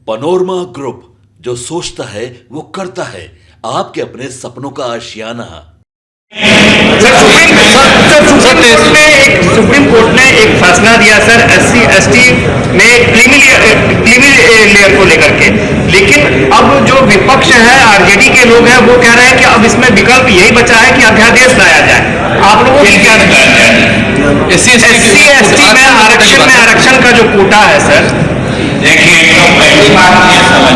Panorama group, जो सोचता है वो करता है। आपके अपने सपनों का आशियाना। सुप्रीम कोर्ट ने एक फैसला दिया सर SC/ST में क्रीमी लेयर को लेकर के, लेकिन अब जो विपक्ष है RJD के लोग हैं वो कह रहे हैं कि अब इसमें विकल्प यही बचा है कि अध्यादेश लाया जाए। आप लोगों को क्या SC/ST में आरक्षण का जो कोटा है सर, देखिए तो पहली बात ये समझ।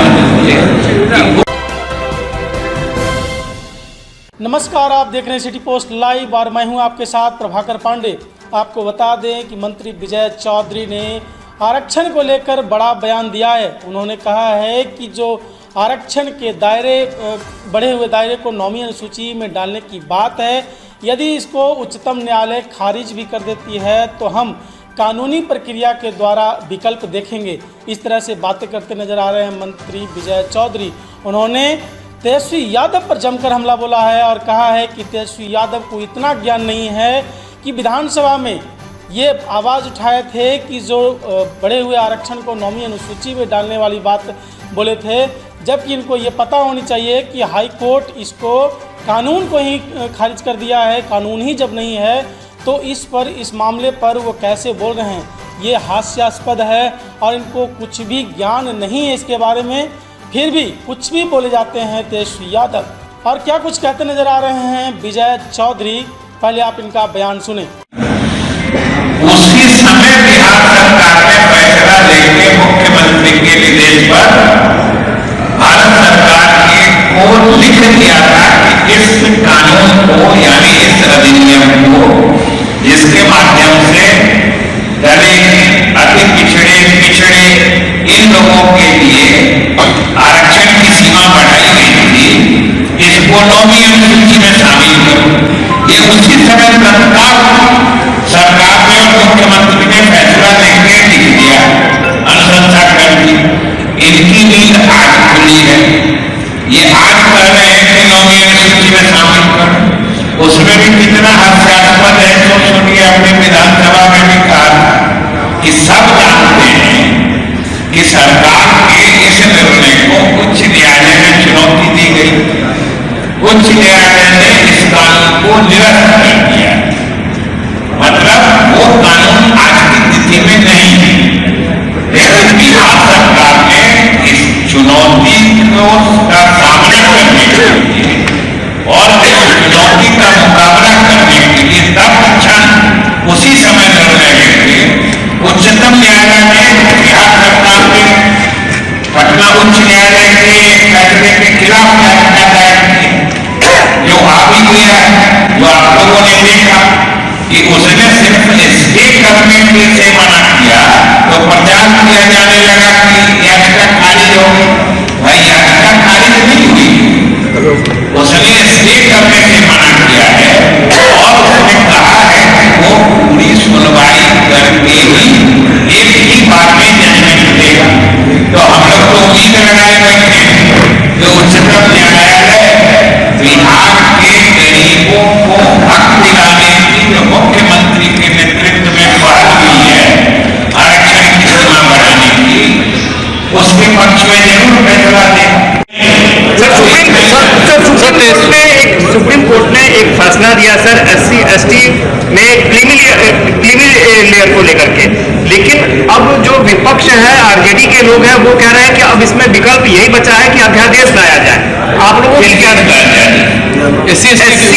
नमस्कार, आप देख रहे हैं सिटी पोस्ट लाइव और मैं हूं आपके साथ प्रभाकर पांडे। आपको बता दें कि मंत्री विजय चौधरी ने आरक्षण को लेकर बड़ा बयान दिया है। उन्होंने कहा है कि जो आरक्षण के दायरे, बढ़े हुए दायरे को नौवीं अनुसूची में डालने की बात है, यदि इसको उच्चतम न्यायालय खारिज भी कर देती है तो हम कानूनी प्रक्रिया के द्वारा विकल्प देखेंगे। इस तरह से बातें करते नजर आ रहे हैं मंत्री विजय चौधरी। उन्होंने तेजस्वी यादव पर जमकर हमला बोला है और कहा है कि तेजस्वी यादव को इतना ज्ञान नहीं है कि विधानसभा में ये आवाज़ उठाए थे कि जो बढ़े हुए आरक्षण को नौवीं अनुसूची में डालने वाली बात बोले थे, जबकि इनको ये पता होनी चाहिए कि हाई कोर्ट इसको कानून को ही खारिज कर दिया है। कानून ही जब नहीं है तो इस मामले पर वो कैसे बोल रहे हैं, ये हास्यास्पद है और इनको कुछ भी ज्ञान नहीं है इसके बारे में, फिर भी कुछ भी बोले जाते हैं तेजस्वी यादव। और क्या कुछ कहते नजर आ रहे हैं विजय चौधरी, पहले आप इनका बयान सुने। उसी समय बिहार सरकार ने फैसला लेके मुख्यमंत्री के निर्देश पर भारत सरकार को लिख दिया था कि इस कानून को, यानी इस अधिनियम को, जिसके माध्यम से दलित, अति पिछड़े इन लोगों के लिए आरक्षण की सीमा बढ़ाई गई थी, इसको नौवीं अनुसूची में शामिल करो। ये उसी समय तत्काल सरकार ने और मुख्यमंत्री ने फैसला लेके लिख दिया, अनुशंसा कर दी। इनकी नींद आज खुली है। ये आज कह रहे हैं कि नौवीं अनुसूची में शामिल करो। उसमें भी कितना हास्यास्पद है तो सुनिए। अपने विधानसभा में भी कहा कि सब जानते हैं कि सरकार के इस निर्णय को उच्च न्यायालय में चुनौती दी गई। उच्च न्यायालय ने इस कानून को निरस्त कर दिया, मतलब वो कानून आज की तिथि में नहीं है। लेकिन बिहार सरकार ने इस चुनौती का सामना करने के लिए और इस चुनौती का मुकाबला करने के लिए तत्क्षण उसी समय निर्णय लेके उच्चतम न्यायालय ने बिहार सरकार ने पटना उच्च न्यायालय के फैसले के खिलाफ याचिका दायर की, जो आ भी गया है, जो आप लोगों ने देखा कि उसने सिर्फ स्टे करने से मना किया तो प्रचार किया जाने लगा कि याचिका खारिज होगी। भाई याचिका खारिज नहीं हुई, उसने स्टे करने से मना किया है और उसने कहा है कि वो पूरी सुनवाई करके ही एक ही बार में जजमेंट देगा। तो हम लोग तो उम्मीद लगाए बैठे हैं कि उच्चतम न्यायालय बिहार के गरीबों को हक दिलाने की जो मुख्यमंत्री के नेतृत्व में पहल हुई है आरक्षण की सीमा बढ़ाने की, उसके पक्ष में जरूर फैसला दें। सुप्रीम कोर्ट ने एक फैसला दिया सर SC/ST में क्रीमी लेयर को लेकर के, लेकिन अब जो विपक्ष है RJD के लोग हैं वो कह रहे हैं कि अब इसमें विकल्प यही बचा है कि अध्यादेश लाया जाए। आप लोगों को क्या SC/ST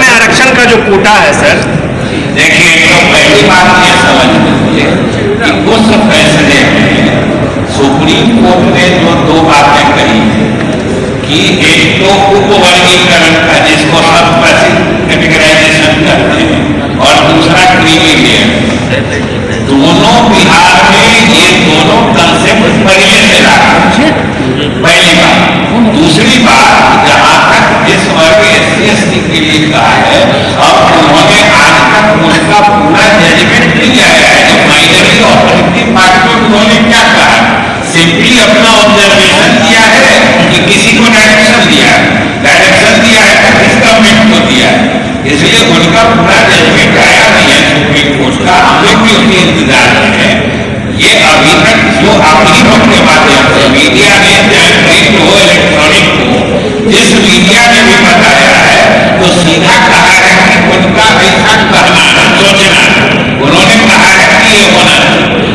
में आरक्षण का जो कोटा है सर, देखिए तो पहली बात ये समझ कि उस फैसले में सुप्रीम कोर्ट ने जो दो बातें कही कि एक तो उपवर्गीकरण का, जिसको सब कैटेगराइजेशन करते हैं, और दूसरा क्रीमी लेयर, दोनों बिहार में ये दोनों कंसेप्ट पहले से रहा। पहली बात। दूसरी बात, जहां तक जिस वर्ग SC/ST के लिए कहा है, अब उन्होंने आज तक उसका पूरा जजमेंट नहीं आया है। जो माइनॉरिटी ऑपरेटिव पार्टी उन्होंने क्या कहा, सिंपली अपना ऑब्जर्वेशन दिया है कि किसी को डायरेक्शन दिया है तो किस गवर्नमेंट को दिया है, इसलिए उनका पूरा जजमेंट आया नहीं है सुप्रीम कोर्ट का। हम लोग भी उनके इंतजार में हैं। ये अभी तक जो अखिलों के माध्यम से मीडिया ने, चाहे प्रिंट हो इलेक्ट्रॉनिक हो, जिस मीडिया ने भी बताया है तो सीधा कहा है कि उनका ऐसा कहना सोचना, उन्होंने कहा है कि ये होना,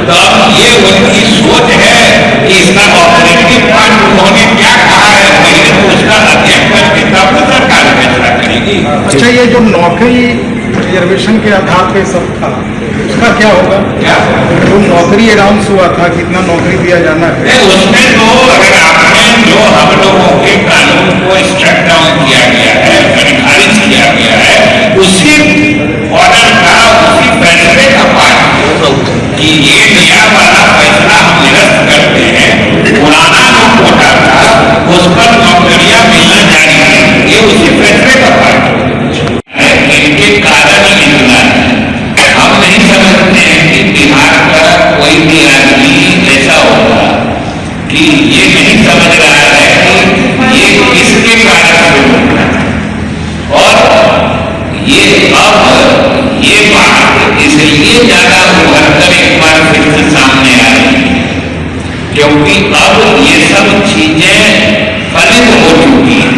तो अब ये उनकी सोच है कि इसका ऑपरेटिव पार्ट उन्होंने क्या कहा है, पहले तो उसका अध्ययन करके तब तो सरकार फैसला करेगी। अच्छा, ये जो नौकरी रिजर्वेशन के आधार पे सब था, उसका क्या होगा? क्या जो नौकरी अनाउंस हुआ था, कितना नौकरी दिया जाना है, उसमें तो अगर आपने जो हम लोगों के कानून को स्ट्रक डाउन किया गया है, खारिज किया गया है, उसी ऑर्डर का, उसी फैसले का पार्ट कि ये नया वाला फैसला हम निरस्त करते हैं, पुराना जो कोटा था उस पर नौकरियां मिलना जारी है, ये उसी फैसले का पार्ट है। इनके कारण इतना हम नहीं समझते हैं कि बिहार का कोई भी आदमी ऐसा होगा कि ये नहीं समझ रहा है कि ये किसके कारण से होता है, और ये अब ये बात इसलिए ज्यादा उभर कर एक बार फिर से सामने आ रही है क्योंकि अब ये सब चीजें फलित हो चुकी है,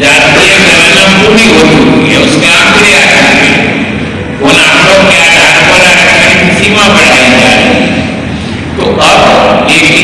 जातीय गणना पूरी हो चुकी है, उसके आंकड़े आ चुके हैं, उन आंकड़ों के आधार पर आरक्षण की सीमा बढ़ाई जा रही है। तो अब एक